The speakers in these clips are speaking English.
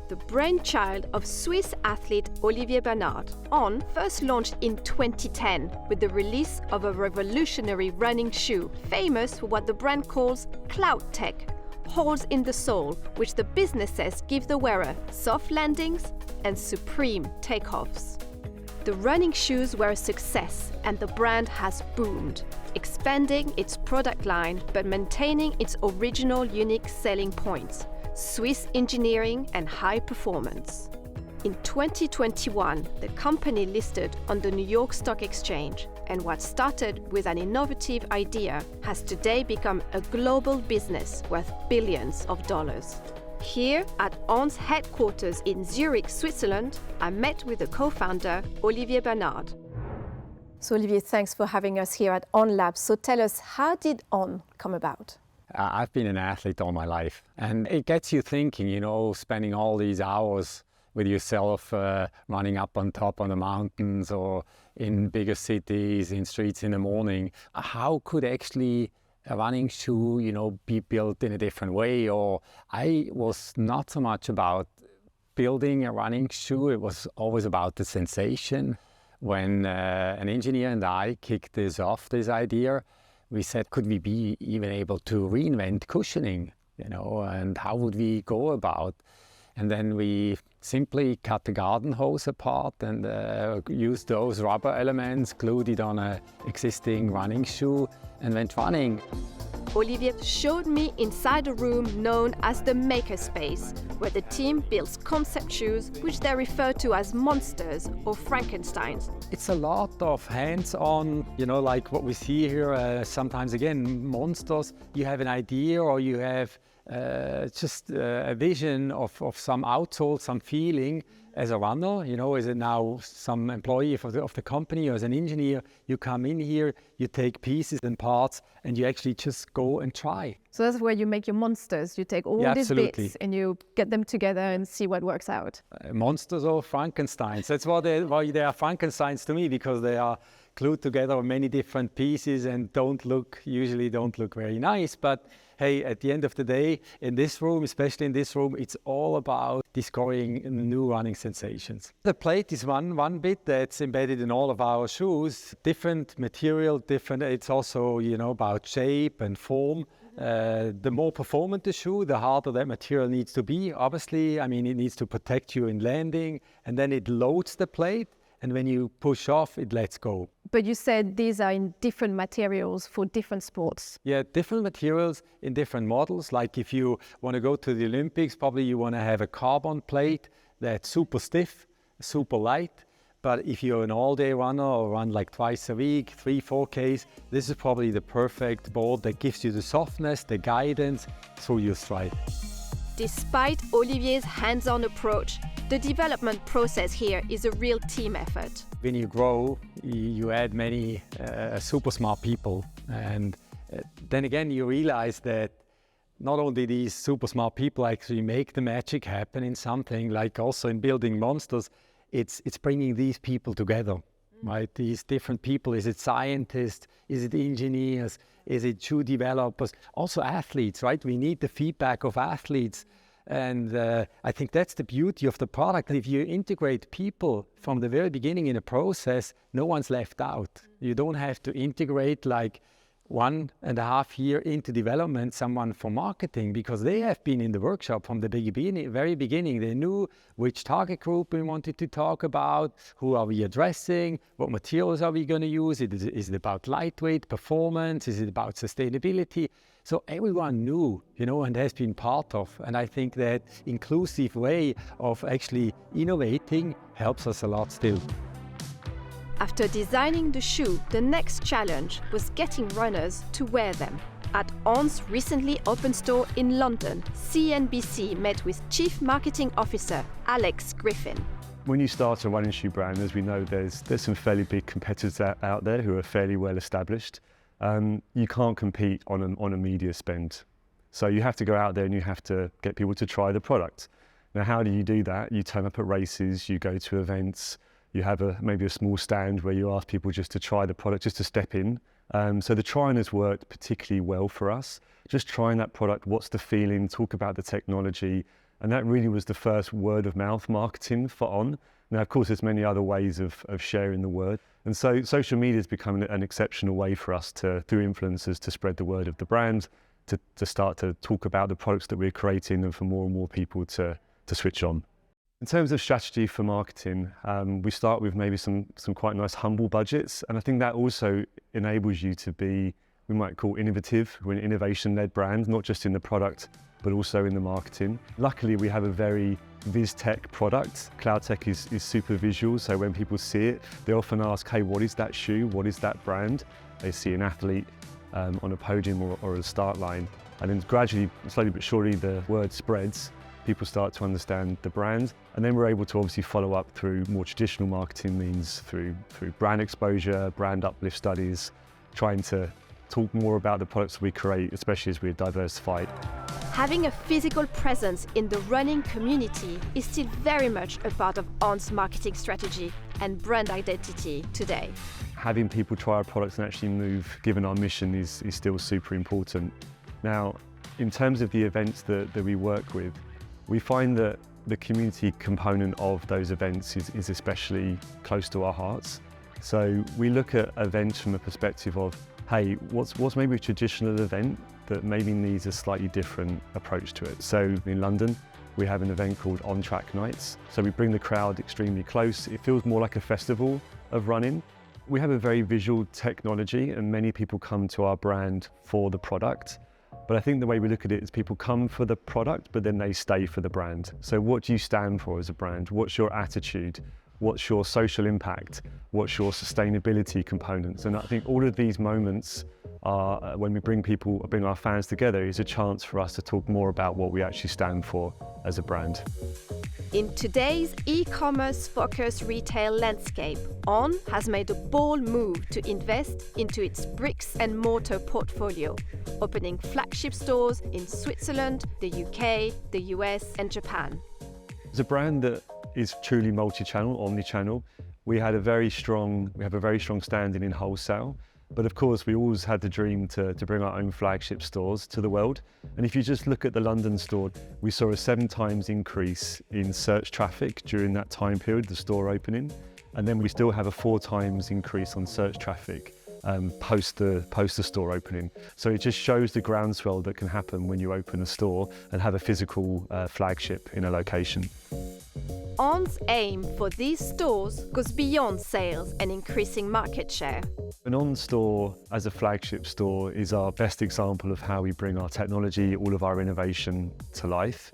the brainchild of Swiss athlete Olivier Bernard. On first launched in 2010 with the release of a revolutionary running shoe, famous for what the brand calls cloud tech, holes in the sole, which the business says give the wearer soft landings and supreme takeoffs. The running shoes were a success and the brand has boomed, expanding its product line but maintaining its original unique selling points: Swiss engineering and high performance. In 2021, the company listed on the New York Stock Exchange, and what started with an innovative idea has today become a global business worth billions of dollars. Here at On's headquarters in Zurich, Switzerland, I met with the co-founder, Olivier Bernard. So Olivier, thanks for having us here at On Labs. So tell us, how did On come about? I've been an athlete all my life, and it gets you thinking, spending all these hours with yourself, running up on top on the mountains or in bigger cities, in streets in the morning. How could actually a running shoe, be built in a different way? Or I was not so much about building a running shoe, it was always about the sensation. When an engineer and I kicked this idea, we said, could we be even able to reinvent cushioning, and how would we go about? And then we simply cut the garden hose apart and used those rubber elements, glued it on an existing running shoe and went running. Olivier showed me inside a room known as the makerspace, where the team builds concept shoes, which they refer to as monsters or Frankensteins. It's a lot of hands-on, like what we see here, sometimes again, monsters. You have an idea or you have just a vision of some outsole, some feeling as a runner, as a now some employee of the company or as an engineer, you come in here, you take pieces and parts and you actually just go and try. So that's where you make your monsters. You take all these bits and you get them together and see what works out. Monsters or Frankensteins. That's why they are Frankensteins to me, because they are glued together on many different pieces and usually don't look very nice. But hey, at the end of the day, in this room, especially in this room, it's all about discovering new running sensations. The plate is one bit that's embedded in all of our shoes. Different material, it's also, about shape and form. The more performant the shoe, the harder that material needs to be. Obviously, it needs to protect you in landing, and then it loads the plate. And when you push off, it lets go. But you said these are in different materials for different sports. Yeah, different materials in different models. Like if you want to go to the Olympics, probably you want to have a carbon plate that's super stiff, super light. But if you're an all-day runner or run like twice a week, 3-4 Ks, this is probably the perfect board that gives you the softness, the guidance through your stride. Despite Olivier's hands-on approach, the development process here is a real team effort. When you grow, you add many super smart people. And then again, you realize that not only these super smart people actually make the magic happen in something, like also in building monsters, it's bringing these people together, right? These different people. Is it scientists? Is it engineers? Is it shoe developers? Also athletes, right? We need the feedback of athletes. And I think that's the beauty of the product. If you integrate people from the very beginning in a process, no one's left out. You don't have to integrate like 1.5 years into development someone for marketing, because they have been in the workshop from the very beginning. They knew which target group we wanted to talk about, who are we addressing, what materials are we going to use, is it about lightweight performance, is it about sustainability? So everyone knew, and has been part of. And I think that inclusive way of actually innovating helps us a lot still. After designing the shoe, the next challenge was getting runners to wear them. At On's recently opened store in London, CNBC met with Chief Marketing Officer Alex Griffin. When you start a running shoe brand, as we know, there's some fairly big competitors out there who are fairly well established. You can't compete on a media spend. So you have to go out there and you have to get people to try the product. Now, how do you do that? You turn up at races, you go to events, you have maybe a small stand where you ask people just to try the product, just to step in. So the trying has worked particularly well for us. Just trying that product, what's the feeling, talk about the technology, And that really was the first word of mouth marketing for On. Now, of course, there's many other ways of sharing the word. And so social media has become an exceptional way for us through influencers, to spread the word of the brand, to start to talk about the products that we're creating, and for more and more people to switch on. In terms of strategy for marketing, we start with maybe some quite nice humble budgets. And I think that also enables you to be, we might call innovative. We're an innovation-led brand, not just in the product, but also in the marketing. Luckily, we have a very VizTech product. CloudTech is super visual, so when people see it, they often ask, hey, what is that shoe? What is that brand? They see an athlete on a podium or a start line. And then gradually, slowly but surely, the word spreads. People start to understand the brand. And then we're able to obviously follow up through more traditional marketing means, through brand exposure, brand uplift studies, trying to talk more about the products we create, especially as we're diversified. Having a physical presence in the running community is still very much a part of On's marketing strategy and brand identity today. Having people try our products and actually move, given our mission, is still super important. Now, in terms of the events that we work with, we find that the community component of those events is especially close to our hearts. So we look at events from a perspective of, hey, what's maybe a traditional event that maybe needs a slightly different approach to it. So in London, we have an event called On Track Nights. So we bring the crowd extremely close. It feels more like a festival of running. We have a very visual technology, and many people come to our brand for the product. But I think the way we look at it is people come for the product, but then they stay for the brand. So what do you stand for as a brand? What's your attitude? What's your social impact? What's your sustainability components? And I think all of these moments are, when we bring our fans together, is a chance for us to talk more about what we actually stand for as a brand. In today's e-commerce focused retail landscape, On has made a bold move to invest into its bricks and mortar portfolio, opening flagship stores in Switzerland, the UK, the US, and Japan. As a brand that is truly multi-channel, omni-channel, we have a very strong standing in wholesale. But of course, we always had the dream to bring our own flagship stores to the world. And if you just look at the London store, we saw a 7 times increase in search traffic during that time period, the store opening. And then we still have a 4 times increase on search traffic post the store opening. So it just shows the groundswell that can happen when you open a store and have a physical flagship in a location. On's aim for these stores goes beyond sales and increasing market share. An On store as a flagship store is our best example of how we bring our technology, all of our innovation to life.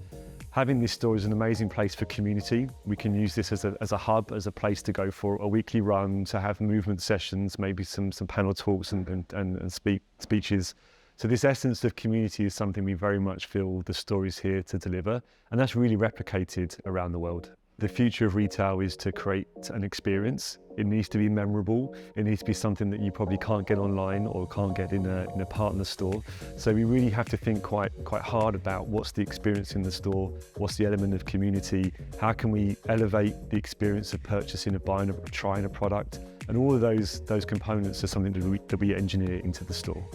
Having this store is an amazing place for community. We can use this as a hub, as a place to go for a weekly run, to have movement sessions, maybe some panel talks and speeches. So this essence of community is something we very much feel the store is here to deliver, and that's really replicated around the world. The future of retail is to create an experience. It needs to be memorable. It needs to be something that you probably can't get online or can't get in a partner store. So we really have to think quite hard about what's the experience in the store, what's the element of community, how can we elevate the experience of purchasing, of buying, of trying a product, and all of those components are something that we engineer into the store.